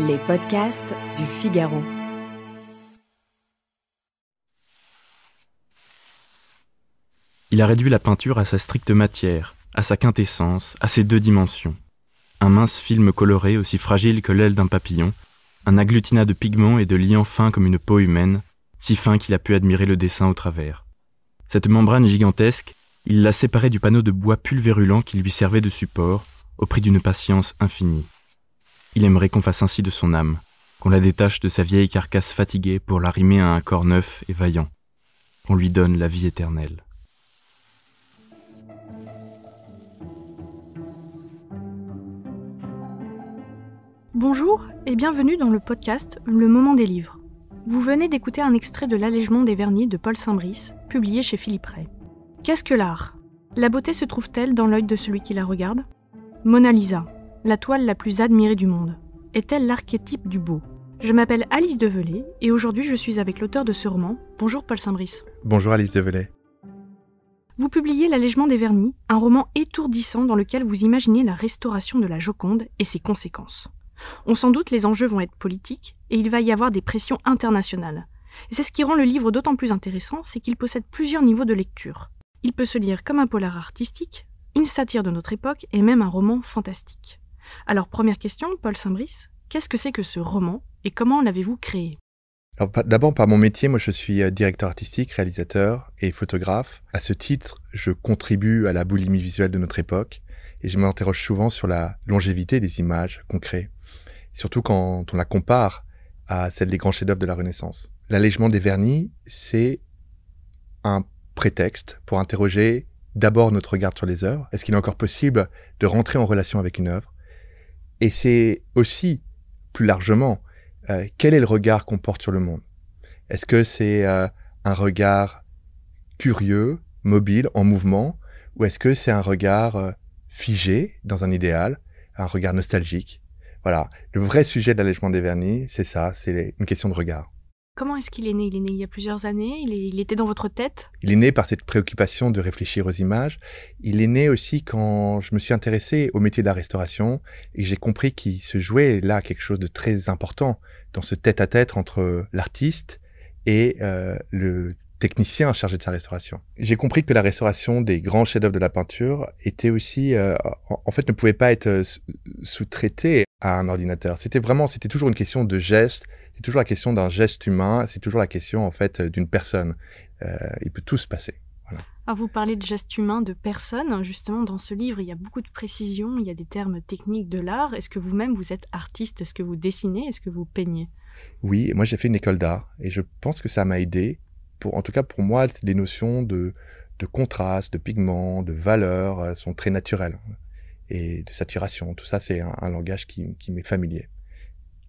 Les podcasts du Figaro. Il a réduit la peinture à sa stricte matière, à sa quintessence, à ses deux dimensions. Un mince film coloré aussi fragile que l'aile d'un papillon, un agglutinat de pigments et de liants fins comme une peau humaine, si fin qu'il a pu admirer le dessin au travers. Cette membrane gigantesque, il l'a séparée du panneau de bois pulvérulent qui lui servait de support, au prix d'une patience infinie. Il aimerait qu'on fasse ainsi de son âme, qu'on la détache de sa vieille carcasse fatiguée pour l'arrimer à un corps neuf et vaillant, qu'on lui donne la vie éternelle. Bonjour et bienvenue dans le podcast Le Moment des livres. Vous venez d'écouter un extrait de l'Allègement des vernis de Paul Saint-Brice, publié chez Philippe Ray. Qu'est-ce que l'art ? La beauté se trouve-t-elle dans l'œil de celui qui la regarde ? Mona Lisa, la toile la plus admirée du monde, est-elle l'archétype du beau ? Je m'appelle Alice Develay et aujourd'hui je suis avec l'auteur de ce roman. Bonjour Paul Saint-Brice. Bonjour Alice Develay. Vous publiez L'Allègement des vernis, un roman étourdissant dans lequel vous imaginez la restauration de la Joconde et ses conséquences. On s'en doute, les enjeux vont être politiques et il va y avoir des pressions internationales. Et c'est ce qui rend le livre d'autant plus intéressant, c'est qu'il possède plusieurs niveaux de lecture. Il peut se lire comme un polar artistique, une satire de notre époque et même un roman fantastique. Alors première question, Paul Saint-Brice, qu'est-ce que c'est que ce roman et comment l'avez-vous créé ? Alors, d'abord, par mon métier, moi je suis directeur artistique, réalisateur et photographe. À ce titre, je contribue à la boulimie visuelle de notre époque et je m'interroge souvent sur la longévité des images qu'on crée, surtout quand on la compare à celle des grands chefs-d'œuvre de la Renaissance. L'allègement des vernis, c'est un prétexte pour interroger d'abord notre regard sur les œuvres. Est-ce qu'il est encore possible de rentrer en relation avec une œuvre ? Et c'est aussi, plus largement, quel est le regard qu'on porte sur le monde ? Est-ce que c'est un regard curieux, mobile, en mouvement, ou est-ce que c'est un regard figé dans un idéal, un regard nostalgique ? Voilà, le vrai sujet de l'allègement des vernis, c'est ça, c'est une question de regard. Comment est-ce qu'il est né ? Il est né il y a plusieurs années, il était dans votre tête ? Il est né par cette préoccupation de réfléchir aux images. Il est né aussi quand je me suis intéressé au métier de la restauration et j'ai compris qu'il se jouait là quelque chose de très important dans ce tête-à-tête entre l'artiste et le technicien chargé de sa restauration. J'ai compris que la restauration des grands chefs-d'œuvre de la peinture était aussi, en fait, ne pouvait pas être sous-traitée à un ordinateur. C'était toujours une question de geste. C'est toujours la question d'un geste humain, c'est toujours la question en fait d'une personne. Il peut tout se passer. Voilà. Alors vous parlez de gestes humains, de personnes. Justement, dans ce livre, il y a beaucoup de précisions, il y a des termes techniques de l'art. Est-ce que vous-même, vous êtes artiste ? Est-ce que vous dessinez ? Est-ce que vous peignez ? Oui, moi j'ai fait une école d'art et je pense que ça m'a aidé. En tout cas pour moi, les notions de contraste, de pigments, de valeur sont très naturelles. Et de saturation, tout ça c'est un langage qui m'est familier.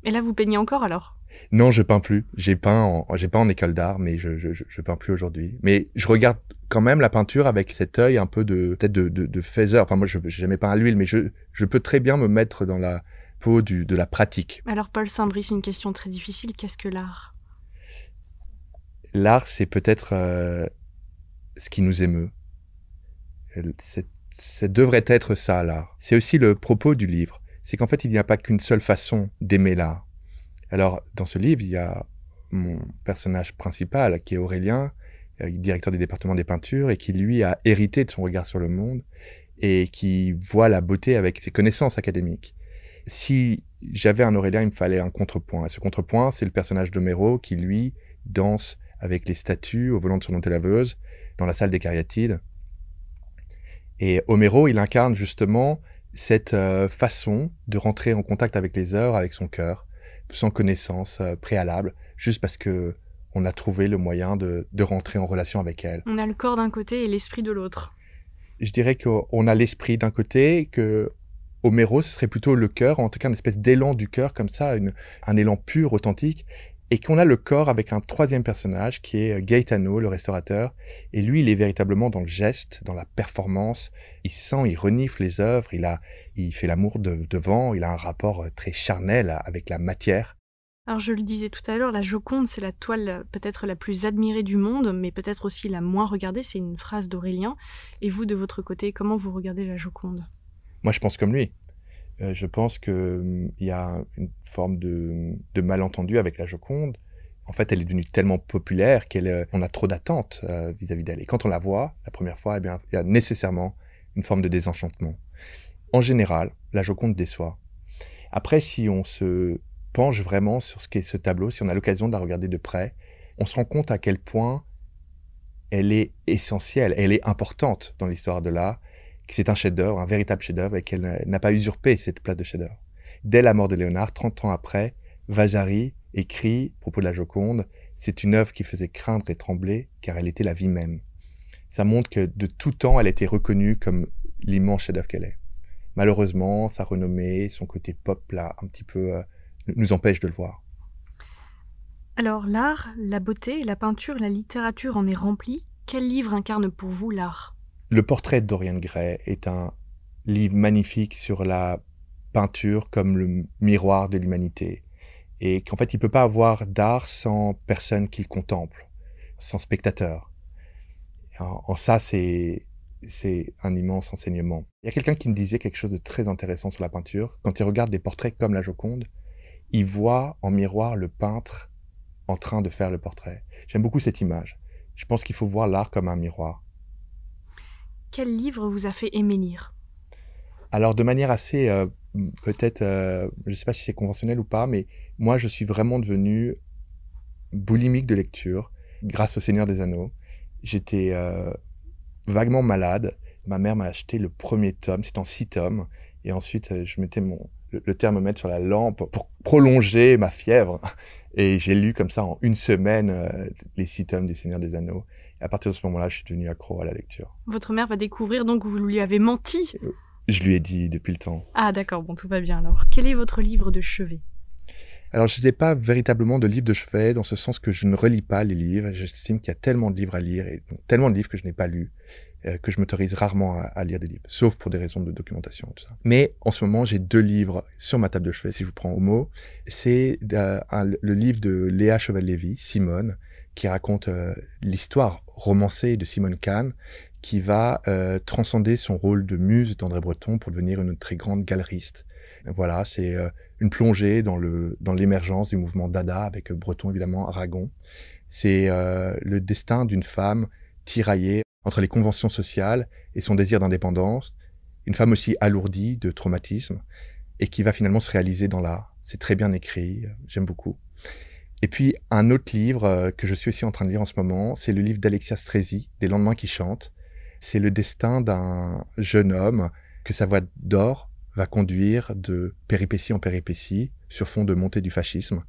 Et là, vous peignez encore alors ? Non, je peins plus. J'ai peint en école d'art, mais je peins plus aujourd'hui. Mais je regarde quand même la peinture avec cet œil un peu peut-être de faiseur. Enfin, moi, je n'ai jamais peint à l'huile, mais je peux très bien me mettre dans la peau de la pratique. Alors, Paul Saint-Brice, une question très difficile. Qu'est-ce que l'art ? L'art, c'est peut-être ce qui nous émeut. Ça devrait être ça, l'art. C'est aussi le propos du livre. C'est qu'en fait, il n'y a pas qu'une seule façon d'aimer l'art. Alors, dans ce livre, il y a mon personnage principal, qui est Aurélien, directeur du département des peintures, et qui, lui, a hérité de son regard sur le monde, et qui voit la beauté avec ses connaissances académiques. Si j'avais un Aurélien, il me fallait un contrepoint. Et ce contrepoint, c'est le personnage d'Homéro, qui, lui, danse avec les statues au volant de son laveuse, dans la salle des Cariatides. Et Homéro, il incarne justement cette façon de rentrer en contact avec les œuvres, avec son cœur, sans connaissance préalable, juste parce que on a trouvé le moyen de rentrer en relation avec elle. On a le corps d'un côté et l'esprit de l'autre. Je dirais qu'on a l'esprit d'un côté, que Homéro, ce serait plutôt le cœur, en tout cas une espèce d'élan du cœur comme ça, un élan pur, authentique, et qu'on a le corps avec un troisième personnage qui est Gaetano, le restaurateur, et lui, il est véritablement dans le geste, dans la performance, il sent, il renifle les œuvres, il fait l'amour devant, il a un rapport très charnel avec la matière. Alors je le disais tout à l'heure, la Joconde, c'est la toile peut-être la plus admirée du monde, mais peut-être aussi la moins regardée, c'est une phrase d'Aurélien. Et vous, de votre côté, comment vous regardez la Joconde ? Moi, je pense comme lui. Je pense qu'il y a une forme de malentendu avec la Joconde. En fait, elle est devenue tellement populaire qu'on a trop d'attentes vis-à-vis d'elle. Et quand on la voit la première fois, eh bien, il y a nécessairement une forme de désenchantement. En général, la Joconde déçoit. Après, si on se penche vraiment sur ce qu'est ce tableau, si on a l'occasion de la regarder de près, on se rend compte à quel point elle est essentielle, elle est importante dans l'histoire de l'art, que c'est un chef-d'œuvre, un véritable chef-d'œuvre, et qu'elle n'a pas usurpé cette place de chef-d'œuvre. Dès la mort de Léonard, 30 ans après, Vasari écrit, à propos de la Joconde, « C'est une œuvre qui faisait craindre et trembler, car elle était la vie même. » Ça montre que de tout temps, elle a été reconnue comme l'immense chef-d'œuvre qu'elle est. Malheureusement, sa renommée, son côté pop, là, un petit peu, nous empêche de le voir. Alors l'art, la beauté, la peinture, la littérature en est remplie. Quel livre incarne pour vous l'art ? Le portrait de Dorian Gray est un livre magnifique sur la peinture comme le miroir de l'humanité. Et qu'en fait, il ne peut pas avoir d'art sans personne qui le contemple, sans spectateur. En ça, c'est un immense enseignement. Il y a quelqu'un qui me disait quelque chose de très intéressant sur la peinture. Quand il regarde des portraits comme la Joconde, il voit en miroir le peintre en train de faire le portrait. J'aime beaucoup cette image. Je pense qu'il faut voir l'art comme un miroir. Quel livre vous a fait aimer lire ? Alors, de manière assez, peut-être, je ne sais pas si c'est conventionnel ou pas, mais moi, je suis vraiment devenu boulimique de lecture grâce au Seigneur des Anneaux. J'étais vaguement malade. Ma mère m'a acheté le premier tome, c'est en 6 tomes. Et ensuite, je mettais le thermomètre sur la lampe pour prolonger ma fièvre. Et j'ai lu comme ça en une semaine les 6 tomes du Seigneur des Anneaux. Et à partir de ce moment-là, je suis devenu accro à la lecture. Votre mère va découvrir donc que vous lui avez menti ? Je lui ai dit depuis le temps. Ah d'accord, bon, tout va bien alors. Quel est votre livre de chevet ? Alors, je n'ai pas véritablement de livre de chevet, dans ce sens que je ne relis pas les livres. J'estime qu'il y a tellement de livres à lire, et tellement de livres que je n'ai pas lus, que je m'autorise rarement à lire des livres, sauf pour des raisons de documentation et tout ça. Mais en ce moment, j'ai 2 livres sur ma table de chevet, si je vous prends au mot. C'est le livre de Léa Cheval-Lévy, Simone, qui raconte l'histoire romancée de Simone Khan, qui va transcender son rôle de muse d'André Breton pour devenir une très grande galeriste. Voilà, c'est une plongée dans l'émergence du mouvement Dada, avec Breton évidemment, Aragon. C'est le destin d'une femme tiraillée entre les conventions sociales et son désir d'indépendance, une femme aussi alourdie de traumatisme, et qui va finalement se réaliser dans l'art. C'est très bien écrit, j'aime beaucoup. Et puis un autre livre que je suis aussi en train de lire en ce moment, c'est le livre d'Alexia Strezzi, Des lendemains qui chantent. C'est le destin d'un jeune homme que sa voix d'or va conduire de péripétie en péripétie sur fond de montée du fascisme.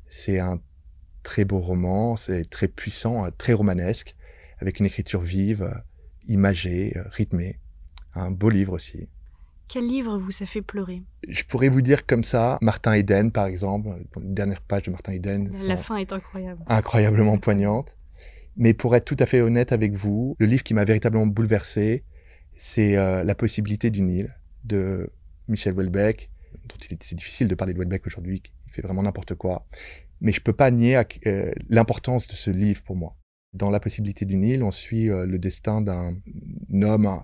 C'est un très beau roman, c'est très puissant, très romanesque, avec une écriture vive, imagée, rythmée. Un beau livre aussi. Quel livre vous a fait pleurer ? Je pourrais vous dire comme ça, Martin Eden par exemple, les dernières pages de Martin Eden La fin est incroyable. Incroyablement poignantes. Mais pour être tout à fait honnête avec vous, le livre qui m'a véritablement bouleversé, c'est La possibilité d'une île de Michel Houellebecq, dont c'est difficile de parler de Houellebecq aujourd'hui, il fait vraiment n'importe quoi. Mais je peux pas nier l'importance de ce livre pour moi. Dans La possibilité d'une île, on suit le destin d'un homme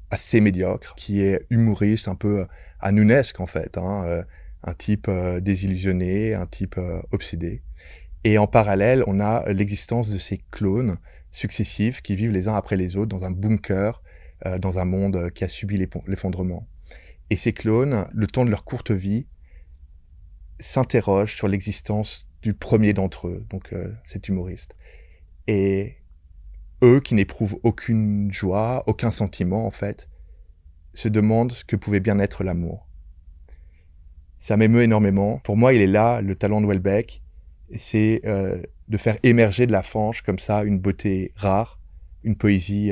assez médiocre, qui est humoriste, un peu hanounesque en fait, hein, un type désillusionné, un type obsédé. Et en parallèle, on a l'existence de ces clones successifs qui vivent les uns après les autres dans un bunker, dans un monde qui a subi l'effondrement. Et ces clones, le temps de leur courte vie, s'interrogent sur l'existence du premier d'entre eux, donc cet humoriste. Et eux, qui n'éprouvent aucune joie, aucun sentiment en fait, se demandent ce que pouvait bien être l'amour. Ça m'émeut énormément. Pour moi, il est là, le talent de Houellebecq, c'est de faire émerger de la fange comme ça une beauté rare, une poésie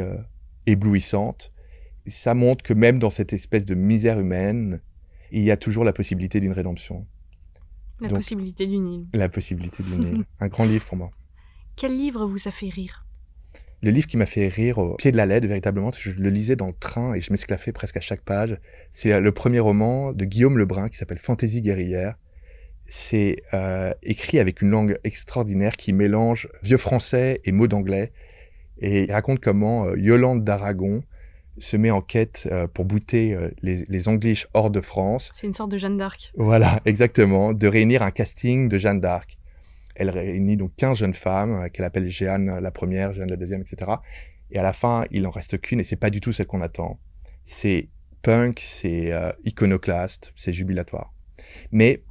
éblouissante. Ça montre que même dans cette espèce de misère humaine, il y a toujours la possibilité d'une rédemption. La possibilité d'une île. La possibilité d'une île. Un grand livre pour moi. Quel livre vous a fait rire ? Le livre qui m'a fait rire au pied de la lettre, véritablement, parce que je le lisais dans le train et je m'esclaffais presque à chaque page, c'est le premier roman de Guillaume Lebrun qui s'appelle Fantaisie guerrière. C'est écrit avec une langue extraordinaire qui mélange vieux français et mots d'anglais. Et il raconte comment Yolande d'Aragon se met en quête pour bouter les English hors de France. C'est une sorte de Jeanne d'Arc. Voilà, exactement, de réunir un casting de Jeanne d'Arc. Elle réunit donc 15 jeunes femmes qu'elle appelle Jeanne la première, Jeanne la deuxième, etc. Et à la fin, il en reste qu'une et c'est pas du tout celle qu'on attend. C'est punk, c'est iconoclaste, c'est jubilatoire. Mais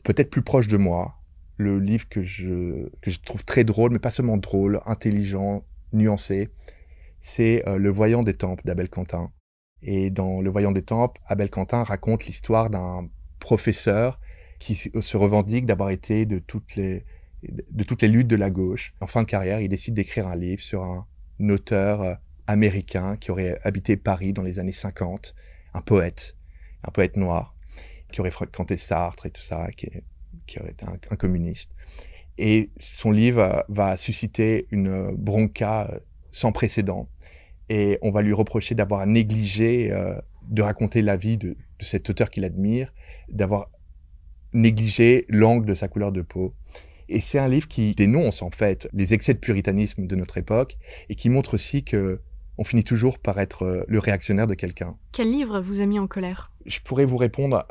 peut-être plus proche de moi, le livre que je trouve très drôle, mais pas seulement drôle, intelligent, nuancé, c'est Le Voyant des Tempes d'Abel Quentin. Et dans Le Voyant des Tempes, Abel Quentin raconte l'histoire d'un professeur qui se revendique d'avoir été de toutes les luttes de la gauche. En fin de carrière, il décide d'écrire un livre sur un auteur américain qui aurait habité Paris dans les années 50, un poète noir, qui aurait fréquenté Sartre et tout ça, qui aurait été un communiste. Et son livre va susciter une bronca sans précédent. Et on va lui reprocher d'avoir négligé de raconter la vie de cet auteur qu'il admire, d'avoir négligé l'angle de sa couleur de peau. Et c'est un livre qui dénonce en fait les excès de puritanisme de notre époque et qui montre aussi que on finit toujours par être le réactionnaire de quelqu'un. Quel livre vous a mis en colère ? Je pourrais vous répondre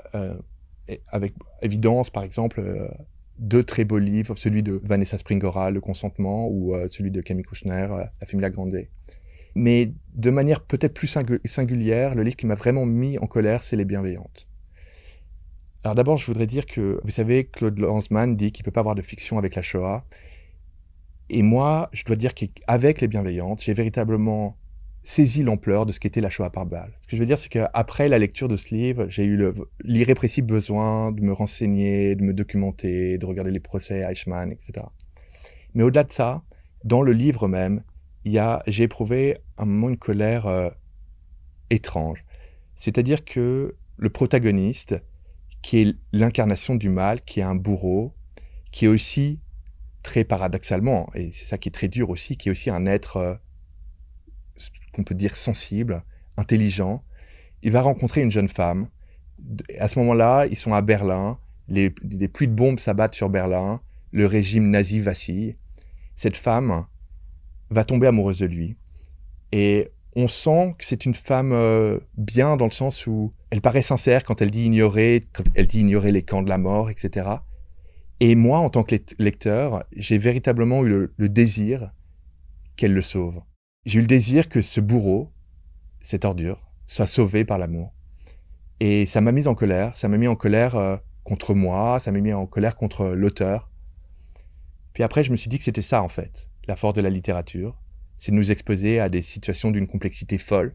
avec évidence, par exemple, deux très beaux livres, celui de Vanessa Springora, Le Consentement, ou celui de Camille Kouchner, La Familia Grande. Mais de manière peut-être plus singulière, le livre qui m'a vraiment mis en colère, c'est Les Bienveillantes. Alors d'abord, je voudrais dire que, vous savez, Claude Lanzmann dit qu'il ne peut pas avoir de fiction avec la Shoah. Et moi, je dois dire qu'avec Les Bienveillantes, j'ai véritablement saisi l'ampleur de ce qu'était la Shoah par balle. Ce que je veux dire, c'est qu'après la lecture de ce livre, j'ai eu l'irrépressible besoin de me renseigner, de me documenter, de regarder les procès Eichmann, etc. Mais au-delà de ça, dans le livre même, j'ai éprouvé un moment une colère étrange. C'est-à-dire que le protagoniste, qui est l'incarnation du mal, qui est un bourreau, qui est aussi, très paradoxalement, et c'est ça qui est très dur aussi, qui est aussi un être qu'on peut dire sensible, intelligent, il va rencontrer une jeune femme. À ce moment-là, ils sont à Berlin, les pluies de bombes s'abattent sur Berlin, le régime nazi vacille. Cette femme va tomber amoureuse de lui. Et on sent que c'est une femme bien dans le sens où elle paraît sincère quand elle dit ignorer les camps de la mort, etc. Et moi, en tant que lecteur, j'ai véritablement eu le désir qu'elle le sauve. J'ai eu le désir que ce bourreau, cette ordure, soit sauvé par l'amour. Et ça m'a mis en colère. Ça m'a mis en colère contre moi, ça m'a mis en colère contre l'auteur. Puis après, je me suis dit que c'était ça, en fait, la force de la littérature. C'est de nous exposer à des situations d'une complexité folle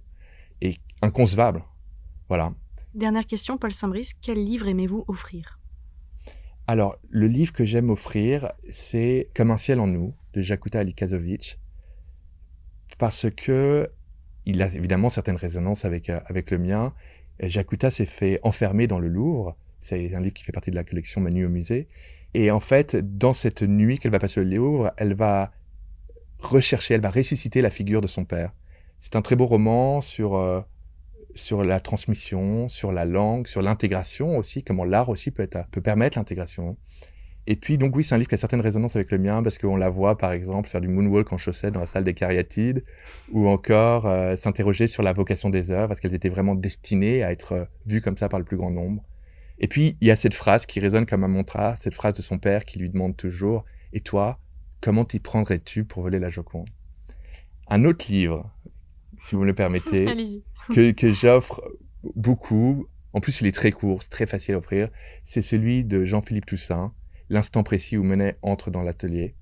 et inconcevable. Voilà. Dernière question, Paul Saint-Brice, quel livre aimez-vous offrir ? Alors, le livre que j'aime offrir, c'est Comme un ciel en nous, de Jakuta Alikazovic, parce que il a évidemment certaines résonances avec le mien. Jakuta s'est fait enfermer dans le Louvre. C'est un livre qui fait partie de la collection Ma nuit au musée. Et en fait, dans cette nuit qu'elle va passer au Louvre, elle va ressusciter la figure de son père. C'est un très beau roman sur la transmission, sur la langue, sur l'intégration aussi, comment l'art aussi peut permettre l'intégration. Et puis, donc oui, c'est un livre qui a certaines résonances avec le mien, parce qu'on la voit, par exemple, faire du moonwalk en chaussettes dans la salle des Cariatides, ou encore s'interroger sur la vocation des œuvres, parce qu'elles étaient vraiment destinées à être vues comme ça par le plus grand nombre. Et puis, il y a cette phrase qui résonne comme un mantra, cette phrase de son père qui lui demande toujours « Et toi, comment t'y prendrais-tu pour voler la Joconde ?» Un autre livre, si vous me le permettez, que j'offre beaucoup, en plus il est très court, c'est très facile à offrir, c'est celui de Jean-Philippe Toussaint, L'instant précis où Monet entre dans l'atelier.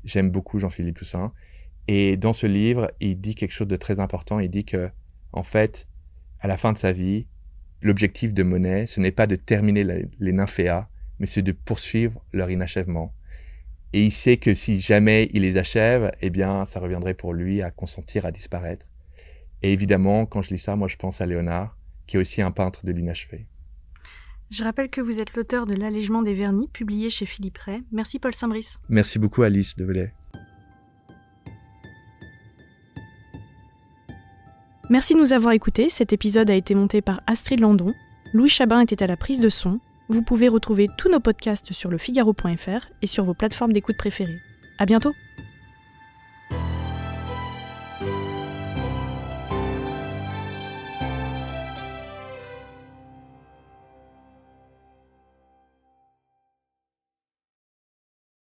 J'aime beaucoup Jean-Philippe Toussaint. Et dans ce livre, il dit quelque chose de très important. Il dit que, en fait, à la fin de sa vie, l'objectif de Monet, ce n'est pas de terminer les nymphéas, mais c'est de poursuivre leur inachèvement. Et il sait que si jamais il les achève, eh bien, ça reviendrait pour lui à consentir à disparaître. Et évidemment, quand je lis ça, moi, je pense à Léonard, qui est aussi un peintre de l'inachevé. Je rappelle que vous êtes l'auteur de L'Allègement des vernis, publié chez Philippe Ray. Merci Paul Saint-Brice. Merci beaucoup Alice Develay. Merci de nous avoir écoutés. Cet épisode a été monté par Astrid Landon. Louis Chabin était à la prise de son. Vous pouvez retrouver tous nos podcasts sur lefigaro.fr et sur vos plateformes d'écoute préférées. À bientôt!